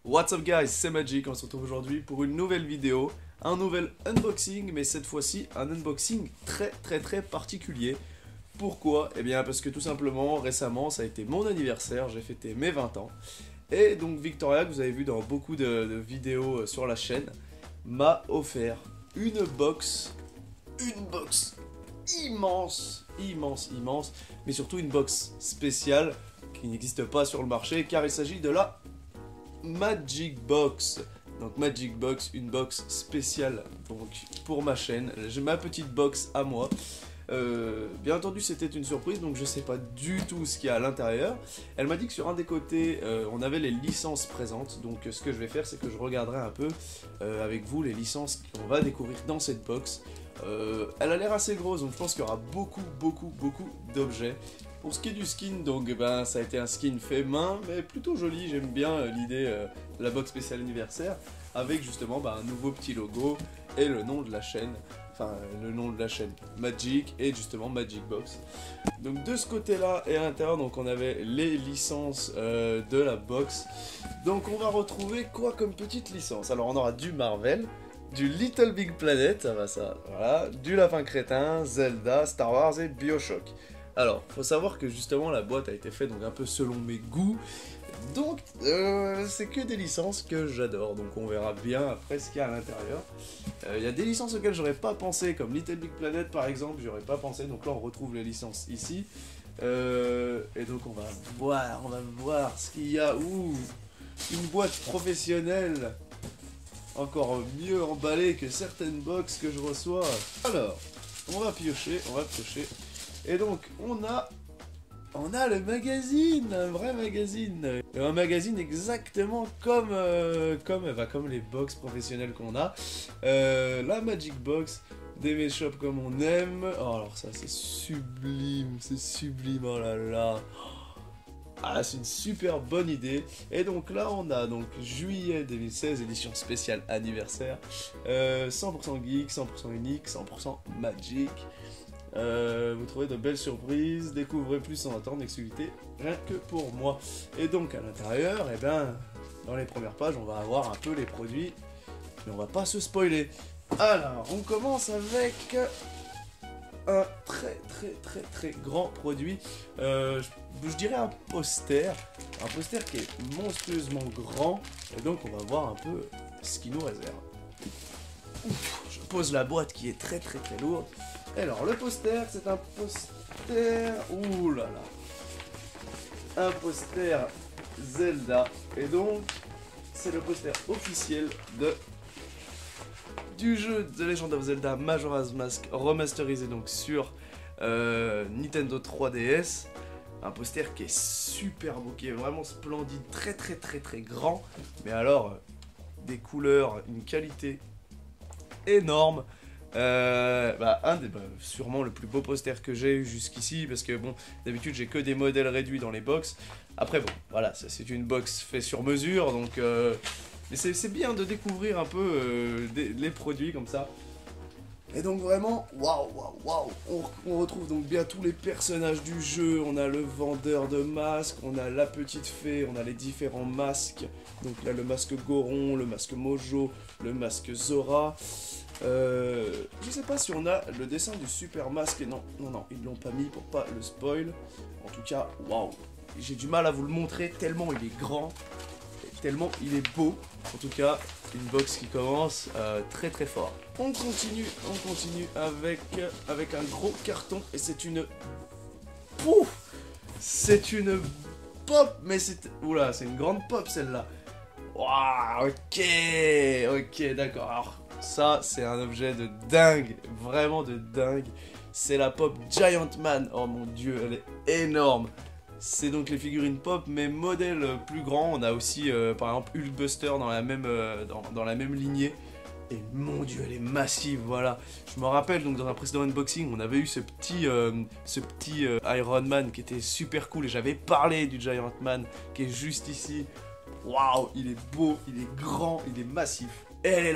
What's up guys, c'est Magic, on se retrouve aujourd'hui pour une nouvelle vidéo, un nouvel unboxing, mais cette fois-ci un unboxing très particulier. Pourquoi? Eh bien parce que tout simplement, récemment, ça a été mon anniversaire, j'ai fêté mes 20 ans. Et donc Victoria, que vous avez vu dans beaucoup de vidéos sur la chaîne, m'a offert une box immense, mais surtout une box spéciale qui n'existe pas sur le marché car il s'agit de la Magic Box. Donc Magic Box, une box spéciale donc, pour ma chaîne. J'ai ma petite box à moi. Bien entendu c'était une surprise, donc je sais pas du tout ce qu'il y a à l'intérieur. Elle m'a dit que sur un des côtés on avait les licences présentes, donc ce que je vais faire c'est que je regarderai un peu avec vous les licences qu'on va découvrir dans cette box. Elle a l'air assez grosse, donc je pense qu'il y aura beaucoup d'objets. Pour ce qui est du skin, donc ben, ça a été un skin fait main, mais plutôt joli. J'aime bien l'idée de la box spéciale anniversaire, avec justement ben, un nouveau petit logo et le nom de la chaîne. Enfin, le nom de la chaîne Magic et justement Magic Box. Donc de ce côté-là et à l'intérieur, donc on avait les licences de la box. Donc on va retrouver quoi comme petite licence? Alors on aura du Marvel, du Little Big Planet, voilà, du Lapin Crétin, Zelda, Star Wars et BioShock. Alors, faut savoir que justement la boîte a été faite donc un peu selon mes goûts, donc c'est que des licences que j'adore, donc on verra bien après ce qu'il y a à l'intérieur. Il y a des licences auxquelles j'aurais pas pensé, comme Little Big Planet par exemple, j'aurais pas pensé, donc là on retrouve les licences ici. Et donc on va voir ce qu'il y a. Ouh, une boîte professionnelle, encore mieux emballée que certaines box que je reçois. Alors, on va piocher. Et donc, on a le magazine, un vrai magazine. Un magazine exactement comme les box professionnelles qu'on a. La Magic Box, des Meshops comme on aime. Oh, alors ça, c'est sublime, oh là là. Ah, c'est une super bonne idée. Et donc là, on a donc juillet 2016, édition spéciale anniversaire. 100% geek, 100% unique, 100% Magic. Vous trouvez de belles surprises, découvrez plus sans attendre, exclusivité rien que pour moi. Et donc à l'intérieur, eh ben, dans les premières pages, on va avoir un peu les produits, mais on va pas se spoiler. Alors, on commence avec un très grand produit. Je dirais un poster qui est monstrueusement grand. Et donc on va voir un peu ce qu'il nous réserve. Ouf, je pose la boîte qui est très lourde. Alors, le poster, c'est un poster... Ouh là là. Un poster Zelda. Et donc, c'est le poster officiel du jeu The Legend of Zelda Majora's Mask remasterisé donc sur Nintendo 3DS. Un poster qui est super beau, qui est vraiment splendide, très grand. Mais alors, des couleurs, une qualité énorme. Sûrement le plus beau poster que j'ai eu jusqu'ici, parce que bon, d'habitude j'ai que des modèles réduits dans les box. Après bon, voilà, c'est une box fait sur mesure, donc mais c'est bien de découvrir un peu les produits comme ça. Et donc vraiment, waouh, on retrouve donc bien tous les personnages du jeu. On a le vendeur de masques, on a la petite fée, on a les différents masques. Donc là le masque Goron, le masque Mojo, le masque Zora. Je sais pas si on a le dessin du super masque. Non, ils l'ont pas mis pour pas le spoil. En tout cas, waouh, j'ai du mal à vous le montrer tellement il est grand, tellement il est beau. En tout cas, une box qui commence très fort. On continue avec un gros carton et c'est une... Pouf, c'est une pop, mais c'est... Oula, c'est une grande pop celle-là. Waouh, ok, d'accord. Alors, ça, c'est un objet de dingue, vraiment de dingue. C'est la pop Giant Man. Oh mon dieu, elle est énorme. C'est donc les figurines pop, mais modèle plus grand. On a aussi, par exemple, Hulkbuster dans la même lignée. Et mon dieu, elle est massive, voilà. Je me rappelle, donc dans un précédent unboxing, on avait eu ce petit Iron Man qui était super cool. Et j'avais parlé du Giant Man qui est juste ici. Waouh, il est beau, il est grand, il est massif. Et elle est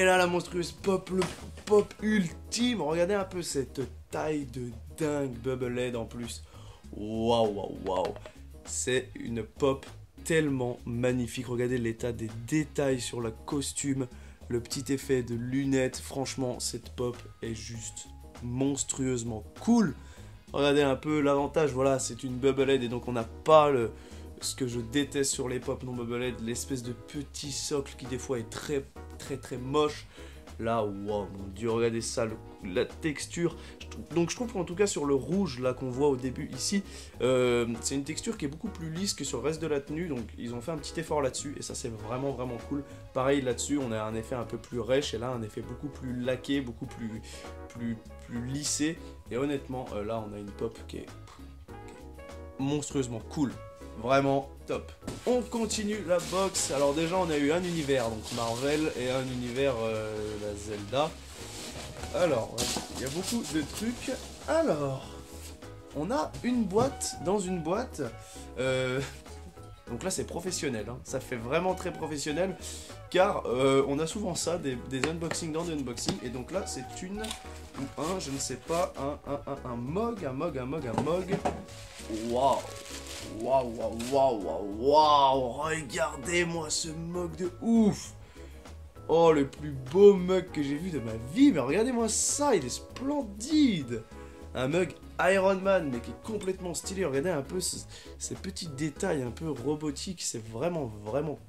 là, la monstrueuse pop, le pop ultime. Regardez un peu cette taille de dingue, Bubblehead en plus. Waouh. C'est une pop tellement magnifique. Regardez l'état des détails sur le costume, le petit effet de lunettes. Franchement, cette pop est juste monstrueusement cool. Regardez un peu l'avantage, voilà, c'est une Bubblehead et donc on n'a pas ce que je déteste sur les pop non Bubblehead, l'espèce de petit socle qui des fois est très moche. Là, wow, mon dieu, regardez ça, la texture. Donc je trouve qu'en tout cas sur le rouge là qu'on voit au début ici, c'est une texture qui est beaucoup plus lisse que sur le reste de la tenue. Donc ils ont fait un petit effort là-dessus et ça c'est vraiment cool. Pareil là-dessus, on a un effet un peu plus rêche et là un effet beaucoup plus laqué, beaucoup plus lissé. Et honnêtement, là on a une pop qui est monstrueusement cool. Vraiment top. On continue la box. Alors déjà on a eu un univers, donc Marvel, et un univers la Zelda. Alors, il y a beaucoup de trucs. Alors, on a une boîte dans une boîte. Donc là c'est professionnel, hein. Ça fait vraiment très professionnel. Car on a souvent ça, des unboxings dans des unboxings. Et donc là c'est une ou un, je ne sais pas, un mug. Waouh. Waouh, regardez-moi ce mug de ouf. Oh, le plus beau mug que j'ai vu de ma vie. Mais regardez-moi ça, il est splendide. Un mug Iron Man, mais qui est complètement stylé. Regardez un peu ces petits détails un peu robotiques. C'est vraiment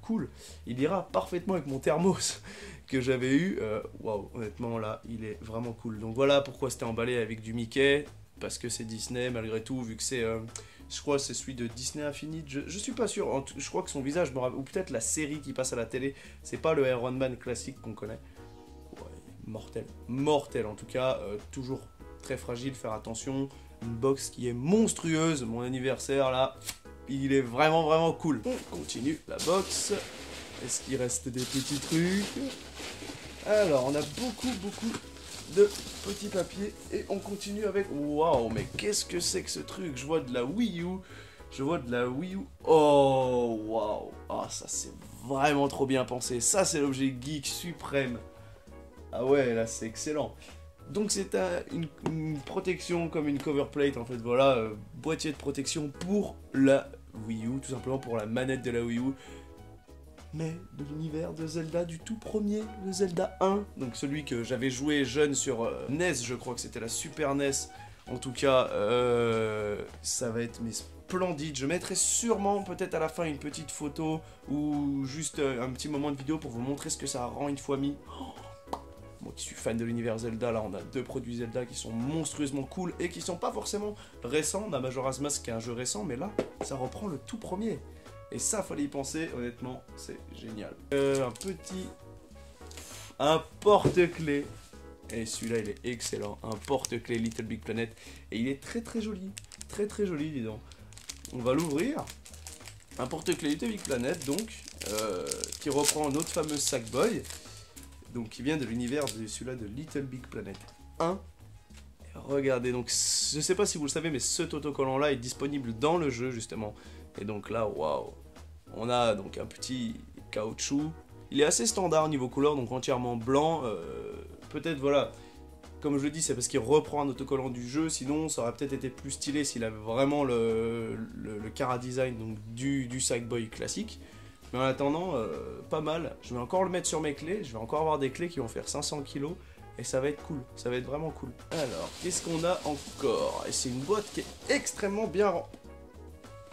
cool. Il ira parfaitement avec mon thermos que j'avais eu. Waouh, honnêtement, là, il est vraiment cool. Donc voilà pourquoi c'était emballé avec du Mickey. Parce que c'est Disney, malgré tout, vu que c'est... je crois que c'est celui de Disney Infinite, je suis pas sûr, je crois que son visage, ou peut-être la série qui passe à la télé, c'est pas le Iron Man classique qu'on connaît. Ouais, mortel en tout cas, toujours très fragile, faire attention, une box qui est monstrueuse, mon anniversaire là, il est vraiment cool. On continue la box, est-ce qu'il reste des petits trucs? Alors, on a beaucoup de petits papiers et on continue avec... Waouh, mais qu'est-ce que c'est que ce truc? Je vois de la Wii U. Oh, waouh. Ah, ça c'est vraiment trop bien pensé. Ça c'est l'objet geek suprême. Ah ouais, là c'est excellent. Donc c'est une protection comme une cover plate en fait, voilà, boîtier de protection pour la Wii U, tout simplement pour la manette de la Wii U. Mais de l'univers de Zelda du tout premier, le Zelda 1, donc celui que j'avais joué jeune sur NES, je crois que c'était la Super NES, en tout cas, ça va être splendide. Je mettrai sûrement peut-être à la fin une petite photo ou juste un petit moment de vidéo pour vous montrer ce que ça rend une fois mis. Moi qui suis fan de l'univers Zelda, là on a deux produits Zelda qui sont monstrueusement cool et qui sont pas forcément récents. On a Majora's Mask qui est un jeu récent, mais là, ça reprend le tout premier. Et ça, fallait y penser, honnêtement, c'est génial. Un porte-clés. Et celui-là, il est excellent. Un porte-clés Little Big Planet. Et il est très joli. Très joli, dis donc. On va l'ouvrir. Un porte-clés Little Big Planet, donc, qui reprend notre fameux Sackboy. Donc, qui vient de l'univers de celui-là de Little Big Planet 1. Et regardez, donc, je sais pas si vous le savez, mais cet autocollant-là est disponible dans le jeu, justement. Et donc là, waouh. On a donc un petit caoutchouc. Il est assez standard niveau couleur, donc entièrement blanc. Peut-être, voilà, comme je le dis, c'est parce qu'il reprend un autocollant du jeu. Sinon, ça aurait peut-être été plus stylé s'il avait vraiment le Cara design donc du Sackboy classique. Mais en attendant, pas mal. Je vais encore le mettre sur mes clés. Je vais encore avoir des clés qui vont faire 500 kg. Et ça va être cool. Ça va être vraiment cool. Alors, qu'est-ce qu'on a encore? Et c'est une boîte qui est extrêmement bien...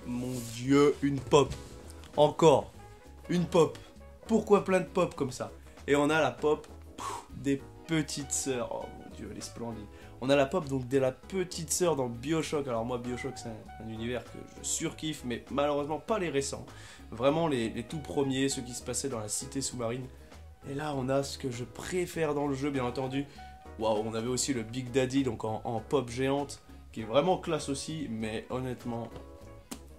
Mon dieu, une pop. Encore, une pop. Pourquoi plein de pop comme ça? Et on a la pop des petites sœurs. Oh mon dieu, elle est splendide. On a la pop donc de la petite sœur dans BioShock. Alors moi, BioShock, c'est un univers que je surkiffe, mais malheureusement pas les récents. Vraiment les tout premiers, ceux qui se passaient dans la cité sous-marine. Et là, on a ce que je préfère dans le jeu, bien entendu. Waouh, on avait aussi le Big Daddy, donc en pop géante, qui est vraiment classe aussi, mais honnêtement...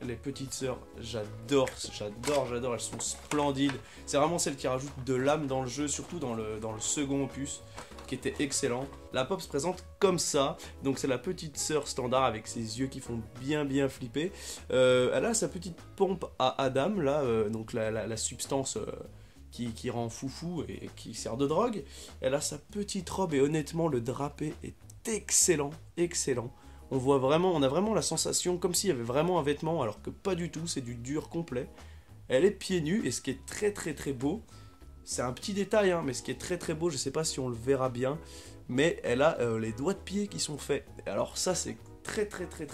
Les petites sœurs, j'adore, elles sont splendides. C'est vraiment celles qui rajoutent de l'âme dans le jeu, surtout dans le second opus, qui était excellent. La pop se présente comme ça, donc c'est la petite sœur standard avec ses yeux qui font bien flipper. Elle a sa petite pompe à Adam, là, donc la substance qui rend foufou et qui sert de drogue. Elle a sa petite robe et honnêtement le drapé est excellent. On a vraiment la sensation comme s'il y avait vraiment un vêtement, alors que pas du tout, c'est du dur complet. Elle est pieds nus, et ce qui est très beau, c'est un petit détail, hein, mais ce qui est très beau, je sais pas si on le verra bien, mais elle a les doigts de pied qui sont faits. Alors ça, c'est très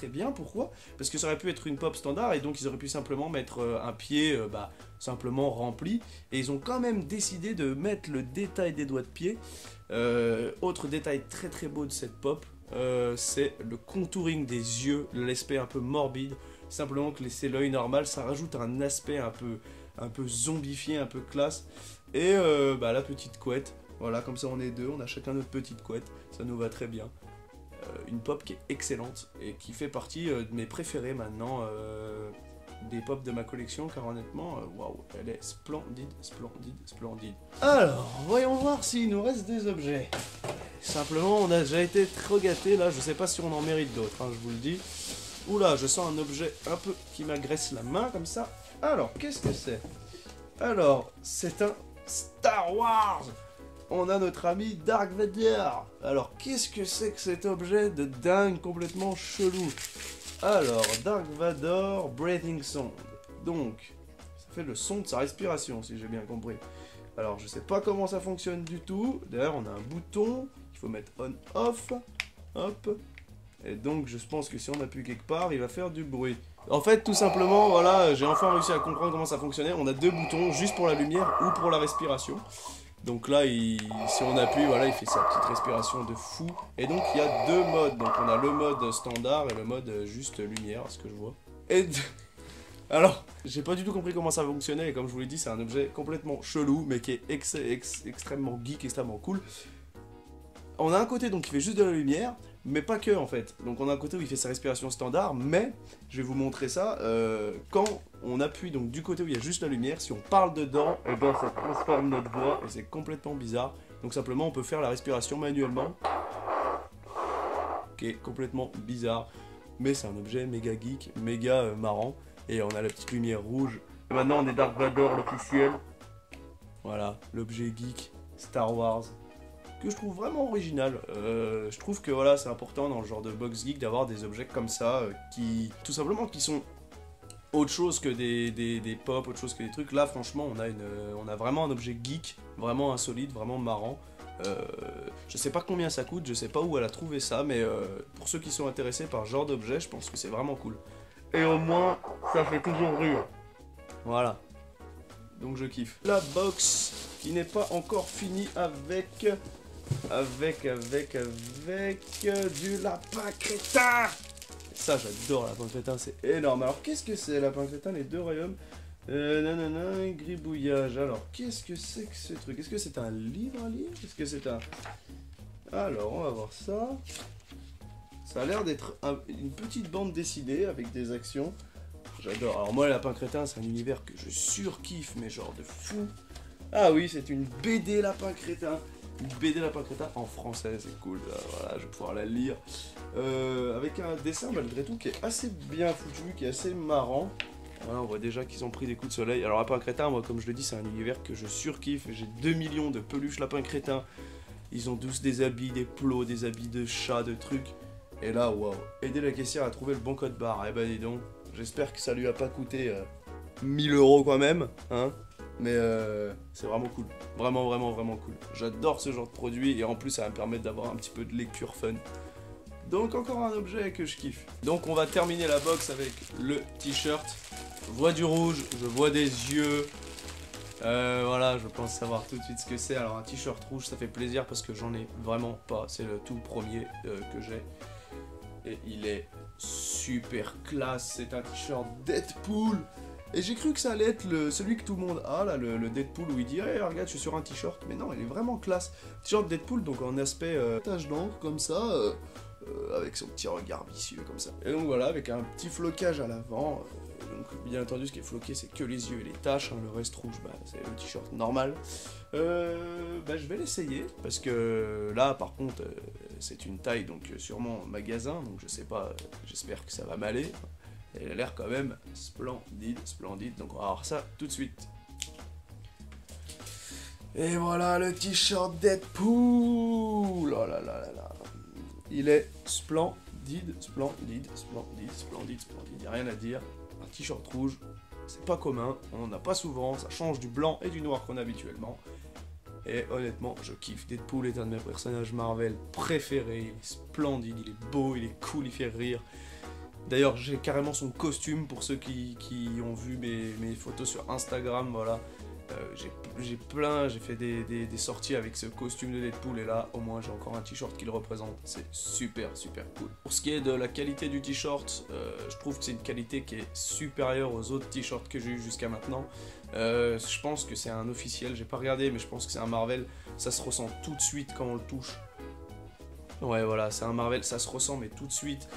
bien. Pourquoi? Parce que ça aurait pu être une pop standard, et donc ils auraient pu simplement mettre un pied simplement rempli, et ils ont quand même décidé de mettre le détail des doigts de pied. Autre détail très beau de cette pop, c'est le contouring des yeux, l'aspect un peu morbide. Simplement que c'est l'œil normal, ça rajoute un aspect un peu zombifié, un peu classe. Et la petite couette, voilà, comme ça on est deux, on a chacun notre petite couette, ça nous va très bien. Une pop qui est excellente et qui fait partie de mes préférés maintenant, des pop de ma collection, car honnêtement, waouh, elle est splendide. Alors, voyons voir s'il nous reste des objets. Simplement, on a déjà été trop gâtés là, je sais pas si on en mérite d'autres, hein, je vous le dis. Oula, je sens un objet un peu qui m'agresse la main comme ça. Alors, qu'est-ce que c'est? Alors, c'est un Star Wars. On a notre ami Dark Vador. Alors, qu'est-ce que c'est que cet objet de dingue complètement chelou? Alors, Dark Vador Breathing Sound. Donc, ça fait le son de sa respiration, si j'ai bien compris. Alors, je sais pas comment ça fonctionne du tout. D'ailleurs, on a un bouton. Il faut mettre on-off. Hop. Et donc, je pense que si on appuie quelque part, il va faire du bruit. En fait, tout simplement, voilà, j'ai enfin réussi à comprendre comment ça fonctionnait. On a deux boutons, juste pour la lumière ou pour la respiration. Donc là, si on appuie, voilà, il fait sa petite respiration de fou. Et donc, il y a deux modes. Donc, on a le mode standard et le mode juste lumière, ce que je vois. Alors, j'ai pas du tout compris comment ça fonctionnait. Et comme je vous l'ai dit, c'est un objet complètement chelou, mais qui est extrêmement geek, extrêmement cool. On a un côté donc qui fait juste de la lumière, mais pas que en fait. Donc on a un côté où il fait sa respiration standard, mais je vais vous montrer ça. Quand on appuie donc du côté où il y a juste la lumière, si on parle dedans, et ben ça transforme notre voix et c'est complètement bizarre. Donc simplement on peut faire la respiration manuellement, qui est complètement bizarre, mais c'est un objet méga geek, méga marrant. Et on a la petite lumière rouge. Et maintenant on est Dark Vador l'officiel. Voilà, l'objet geek Star Wars, que je trouve vraiment original. Je trouve que voilà, c'est important dans le genre de box geek d'avoir des objets comme ça, qui tout simplement qui sont autre chose que des pop, autre chose que des trucs. Là franchement on a vraiment un objet geek, vraiment insolite, vraiment marrant. Je sais pas combien ça coûte, je sais pas où elle a trouvé ça, mais pour ceux qui sont intéressés par ce genre d'objet, je pense que c'est vraiment cool. Et au moins ça fait toujours rire. Voilà. Donc je kiffe. La box qui n'est pas encore finie avec du lapin crétin. Ça j'adore lapin crétin, c'est énorme. Alors qu'est-ce que c'est lapin crétin, les deux royaumes? Nanana, gribouillage. Alors qu'est-ce que c'est que ce truc? Est-ce que c'est un livre à lire? Est-ce que c'est un... Alors on va voir ça. Ça a l'air d'être une petite bande dessinée avec des actions. J'adore. Alors moi, Lapin Crétin, c'est un univers que je surkiffe, mais genre de fou. Ah oui, c'est une BD Lapin Crétin. Une BD Lapin Crétin en français, c'est cool. Voilà, je vais pouvoir la lire. Avec un dessin, malgré tout, qui est assez bien foutu, qui est assez marrant. Voilà, on voit déjà qu'ils ont pris des coups de soleil. Alors Lapin Crétin, moi, comme je le dis, c'est un univers que je surkiffe. J'ai 2 millions de peluches Lapin Crétin. Ils ont tous des habits, des plots, des habits de chat, de trucs. Et là, waouh, aider la caissière à trouver le bon code barre. Eh ben dis donc, j'espère que ça lui a pas coûté 1000 € quand même, hein. Mais c'est vraiment cool, vraiment cool. J'adore ce genre de produit et en plus ça va me permettre d'avoir un petit peu de lecture fun. Donc encore un objet que je kiffe. Donc on va terminer la box avec le t-shirt. Je vois du rouge, je vois des yeux. Voilà, je pense savoir tout de suite ce que c'est. Alors un t-shirt rouge, ça fait plaisir parce que j'en ai vraiment pas. C'est le tout premier que j'ai. Et il est super classe, c'est un t-shirt Deadpool. Et j'ai cru que ça allait être celui que tout le monde a, là, le Deadpool où il dit hey, regarde, je suis sur un t-shirt. Mais non, il est vraiment classe. T-shirt Deadpool, donc en aspect tache d'encre, comme ça, avec son petit regard vicieux, comme ça. Et donc voilà, avec un petit flocage à l'avant. Donc bien entendu, ce qui est floqué, c'est que les yeux et les taches. Hein, le reste rouge, bah, c'est le t-shirt normal. Je vais l'essayer, parce que là, par contre, c'est une taille, donc sûrement magasin, donc je sais pas, j'espère que ça va m'aller. Elle a l'air quand même splendide, donc on va voir ça tout de suite. Et voilà le t-shirt Deadpool. Oh là là là là. Il est splendide, il n'y a rien à dire. Un t-shirt rouge, c'est pas commun, on en a pas souvent, ça change du blanc et du noir qu'on a habituellement. Et honnêtement, je kiffe. Deadpool est un de mes personnages Marvel préférés, il est splendide, il est beau, il est cool, il fait rire. D'ailleurs, j'ai carrément son costume pour ceux qui ont vu mes photos sur Instagram, voilà. J'ai fait des sorties avec ce costume de Deadpool et là, au moins, j'ai encore un t-shirt qui le représente. C'est super cool. Pour ce qui est de la qualité du t-shirt, je trouve que c'est une qualité qui est supérieure aux autres t-shirts que j'ai eu jusqu'à maintenant. Je pense que c'est un officiel, j'ai pas regardé, mais je pense que c'est un Marvel. Ça se ressent tout de suite quand on le touche. Ouais, voilà, c'est un Marvel, ça se ressent, mais tout de suite,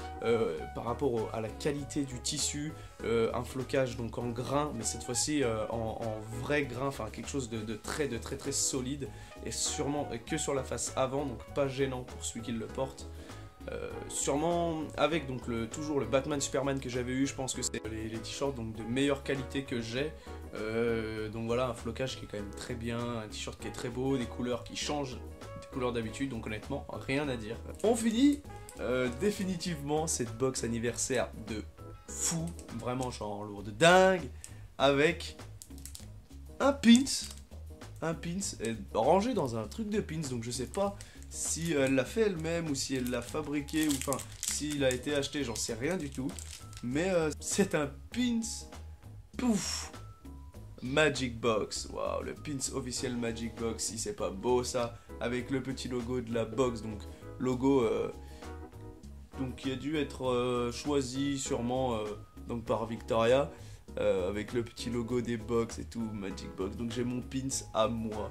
par rapport à la qualité du tissu, un flocage donc en grain, mais cette fois-ci en vrai grain, enfin quelque chose de très solide, et sûrement que sur la face avant, donc pas gênant pour celui qui le porte. Sûrement avec donc toujours le Batman Superman que j'avais eu, je pense que c'est les t-shirts donc de meilleure qualité que j'ai. Donc voilà, un flocage qui est quand même très bien, un t-shirt qui est très beau, des couleurs qui changent des couleurs d'habitude, donc honnêtement rien à dire. On finit définitivement cette box anniversaire de fou, vraiment genre lourd de dingue, avec un pins rangé dans un truc de pins, donc je sais pas si elle l'a fait elle-même ou si elle l'a fabriqué, ou enfin s'il a été acheté, j'en sais rien du tout, mais c'est un pins, pouf, Magic Box. Waouh, le pins officiel Magic Box, si c'est pas beau ça, avec le petit logo de la box, donc logo donc qui a dû être choisi sûrement donc par Victoria, avec le petit logo des box et tout, Magic Box. Donc j'ai mon pins à moi,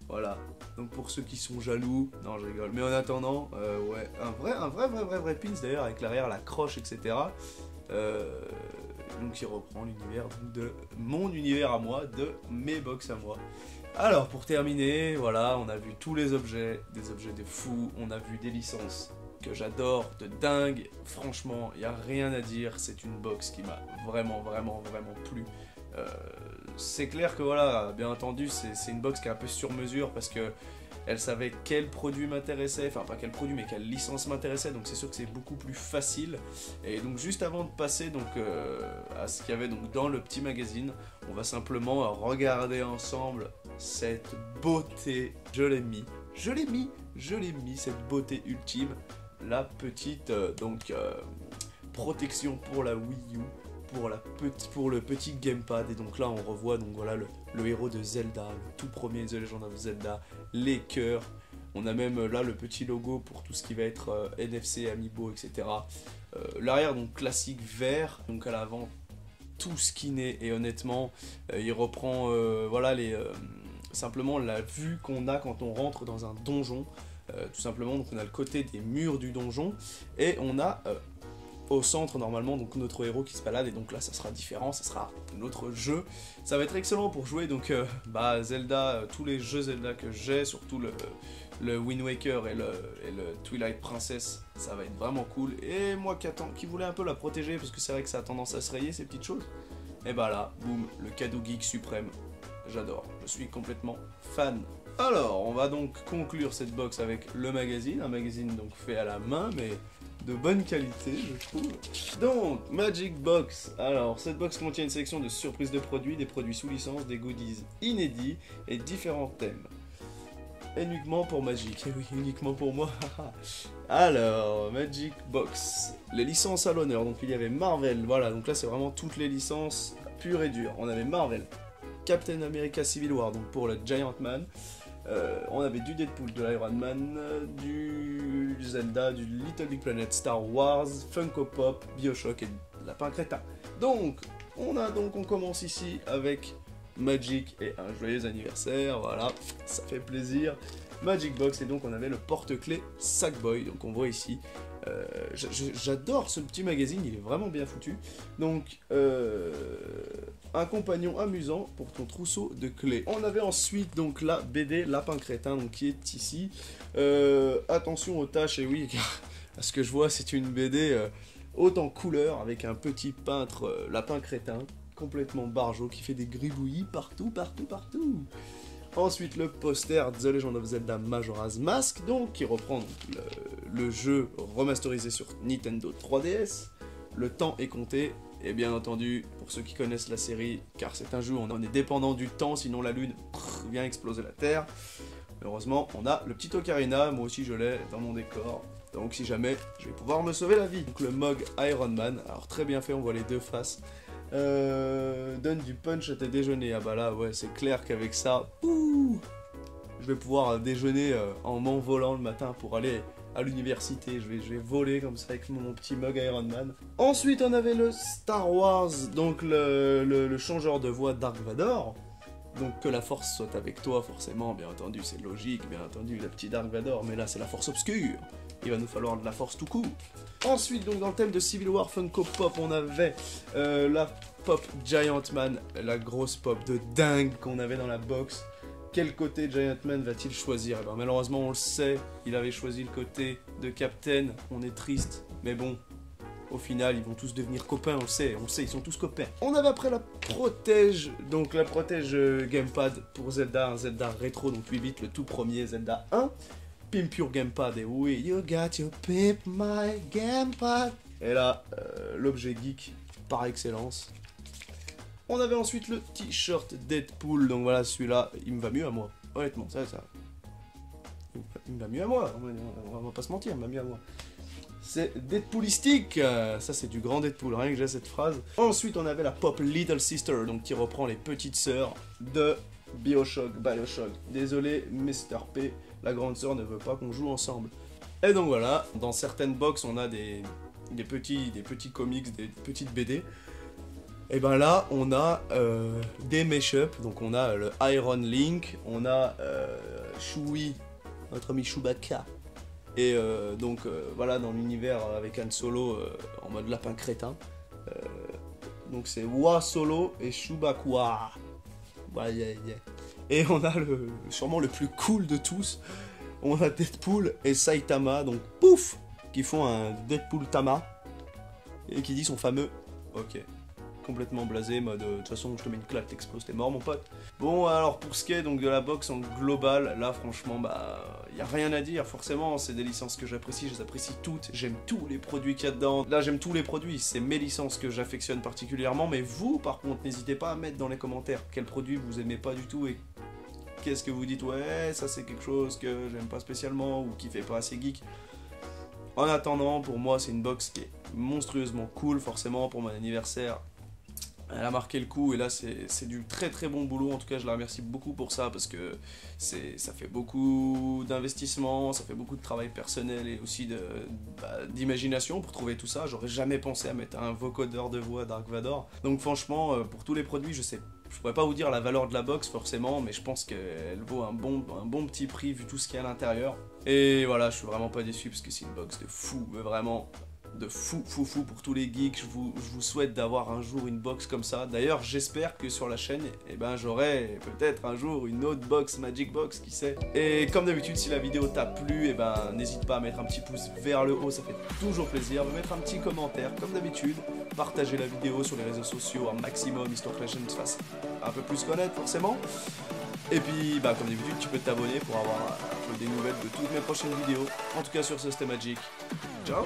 voilà. Donc pour ceux qui sont jaloux, non je rigole, mais en attendant, ouais, un vrai pins d'ailleurs, avec l'arrière, la croche, etc. Donc il reprend l'univers de mon univers à moi, de mes box à moi. Alors pour terminer, voilà, on a vu tous les objets, des objets de fou, on a vu des licences que j'adore, de dingue. Franchement, il n'y a rien à dire, c'est une box qui m'a vraiment plu. C'est clair que voilà, bien entendu, c'est une box qui est un peu sur mesure parce que elle savait quel produit m'intéressait, enfin pas quel produit mais quelle licence m'intéressait, donc c'est sûr que c'est beaucoup plus facile. Et donc juste avant de passer donc à ce qu'il y avait donc dans le petit magazine, on va simplement regarder ensemble cette beauté. Je l'ai mis cette beauté ultime, la petite protection pour la Wii U, pour le petit gamepad. Et donc là on revoit donc voilà le héros de Zelda, le tout premier The Legend of Zelda, les cœurs. On a même là le petit logo pour tout ce qui va être NFC, Amiibo, etc. L'arrière donc classique vert, donc à l'avant tout skiné, et honnêtement il reprend voilà simplement la vue qu'on a quand on rentre dans un donjon, tout simplement. Donc on a le côté des murs du donjon et on a au centre normalement donc notre héros qui se balade, et donc là ça sera différent, ça sera notre jeu, ça va être excellent pour jouer. Donc Zelda, tous les jeux Zelda que j'ai, surtout le Wind Waker et le Twilight Princess, ça va être vraiment cool. Et moi qui voulais un peu la protéger parce que c'est vrai que ça a tendance à se rayer ces petites choses, et bah là, boum, le cadeau geek suprême, j'adore, je suis complètement fan. Alors on va donc conclure cette box avec le magazine, un magazine donc fait à la main mais de bonne qualité je trouve. Donc Magic Box, alors cette box contient une sélection de surprises de produits, des produits sous licence, des goodies inédits et différents thèmes. Uniquement pour Magic, et oui, uniquement pour moi. Alors, Magic Box, les licences à l'honneur, donc il y avait Marvel, voilà, donc là c'est vraiment toutes les licences pures et dures. On avait Marvel, Captain America Civil War, donc pour le Giant Man. On avait du Deadpool, de l'Iron Man, du Zelda, du Little Big Planet, Star Wars, Funko Pop, Bioshock et Lapin Crétin. Donc on commence ici avec Magic et un joyeux anniversaire, voilà, ça fait plaisir. Magic Box, et donc on avait le porte-clés Sackboy, donc on voit ici. J'adore ce petit magazine, il est vraiment bien foutu. Donc un compagnon amusant pour ton trousseau de clés. On avait ensuite donc la BD Lapin Crétin, donc qui est ici. Attention aux taches, et oui, à ce que je vois c'est une BD haute en couleur avec un petit peintre Lapin Crétin complètement barjot qui fait des gribouillis partout. Ensuite le poster The Legend of Zelda Majora's Mask, donc qui reprend le jeu remasterisé sur Nintendo 3DS. Le temps est compté, Et bien entendu, pour ceux qui connaissent la série, car c'est un jeu où on est dépendant du temps, sinon la lune vient exploser la Terre. Heureusement, on a le petit Ocarina, moi aussi je l'ai dans mon décor. Donc si jamais, je vais pouvoir me sauver la vie. Donc le Mog Iron Man, alors très bien fait, on voit les deux faces. Donne du punch à tes déjeuners. Ah bah là, ouais, c'est clair qu'avec ça, je vais pouvoir déjeuner en m'envolant le matin pour aller à l'université. Je vais voler comme ça avec mon petit Mog Iron Man. Ensuite, on avait le Star Wars, donc le changeur de voix Dark Vador. Donc que la force soit avec toi, forcément, bien entendu, c'est logique, bien entendu, le petit Dark Vador, mais là c'est la force obscure. Il va nous falloir de la force tout court. Ensuite, donc dans le thème de Civil War Funko Pop, on avait la pop Giant Man, la grosse pop de dingue qu'on avait dans la box. Quel côté Giant Man va-t-il choisir? Eh ben, malheureusement, on le sait, il avait choisi le côté de Captain. On est triste, mais bon, au final, ils vont tous devenir copains, on le sait, ils sont tous copains. On avait après la protège, donc la protège Gamepad pour Zelda, un Zelda rétro, donc 8 bits, le tout premier Zelda 1. Pimp Your Gamepad, et oui, you got your pimp my Gamepad. Et là, l'objet geek par excellence. On avait ensuite le t-shirt Deadpool, donc voilà, celui-là, il me va mieux à moi. Honnêtement, ça. Il me va mieux à moi, on va pas se mentir, il me va mieux à moi. C'est Deadpoolistique, ça c'est du grand Deadpool, rien que j'ai cette phrase. Ensuite, on avait la pop Little Sister, donc qui reprend les petites sœurs de Bioshock. Désolé, Mr. P, la grande sœur ne veut pas qu'on joue ensemble. Et donc voilà, dans certaines box, on a des petits comics, des petites BD. Et ben là, on a des mash-up, donc on a le Iron Link, on a Chewie, notre ami Chewbacca. Et donc voilà, dans l'univers avec Han Solo en mode lapin crétin. Donc c'est Wa Solo et Chewbacca. Ouais. Et on a sûrement le plus cool de tous. On a Deadpool et Saitama, donc pouf, qui font un Deadpool Tama. Et qui dit son fameux ok. Complètement blasé, mode de toute façon je te mets une claque, t'exploses, t'es mort mon pote. Bon alors pour ce qui est donc de la box en global, là franchement bah y a rien à dire, forcément c'est des licences que j'apprécie, je les apprécie toutes, j'aime tous les produits qu'il y a dedans. Là j'aime tous les produits, c'est mes licences que j'affectionne particulièrement, mais vous par contre n'hésitez pas à mettre dans les commentaires quel produit vous aimez pas du tout et qu'est-ce que vous dites, ouais ça c'est quelque chose que j'aime pas spécialement ou qui fait pas assez geek. En attendant, pour moi c'est une box qui est monstrueusement cool, forcément pour mon anniversaire. Elle a marqué le coup et là c'est du très très bon boulot, en tout cas je la remercie beaucoup pour ça parce que ça fait beaucoup d'investissement, ça fait beaucoup de travail personnel et aussi d'imagination pour trouver tout ça. J'aurais jamais pensé à mettre un vocodeur de voix Dark Vador. Donc franchement pour tous les produits je pourrais pas vous dire la valeur de la box forcément, mais je pense qu'elle vaut un bon petit prix vu tout ce qu'il y a à l'intérieur. Et voilà, je suis vraiment pas déçu parce que c'est une box de fou, mais vraiment de fou pour tous les geeks. Je vous souhaite d'avoir un jour une box comme ça. D'ailleurs j'espère que sur la chaîne j'aurai peut-être un jour une autre box, Magic Box, qui sait. Et comme d'habitude si la vidéo t'a plu, n'hésite pas à mettre un petit pouce vers le haut, ça fait toujours plaisir. De mettre un petit commentaire comme d'habitude, partager la vidéo sur les réseaux sociaux un maximum histoire que la chaîne se fasse un peu plus connaître forcément. Et puis comme d'habitude tu peux t'abonner pour avoir un peu des nouvelles de toutes mes prochaines vidéos. En tout cas sur ce c'était Magic. Ciao.